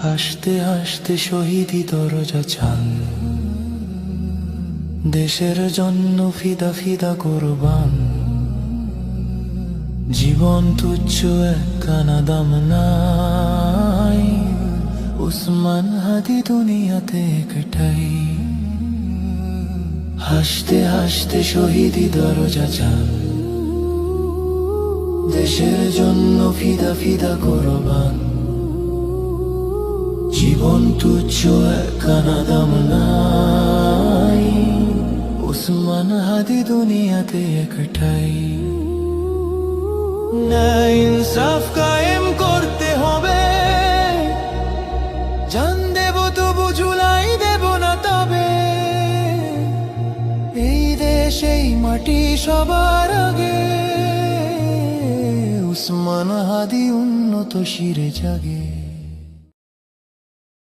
হাসতে হাসতে শহীদি দরজা চান, দেশের জন্য ফিদা ফিদা কোরবান। জীবন তুচ্ছ একখানা দাম নাই, উসমান হাদি দুনিয়াতে একটাই। হাসতে হাসতে শহীদি দরজা চান, দেশের জন্য ফিদা ফিদা কোরবান। জীবন তুচ্ছ একখানা দাম নাই, উসমান হাদি দুনিয়াতে একটাই। ন্যায় ইনসাফ কায়েম করতে হবে, জান দেব তবু ঝুলাই দেব না তবে। এই দেশ এই মাটি সবার আগে, উসমান হাদি উন্নত শিরে জাগে।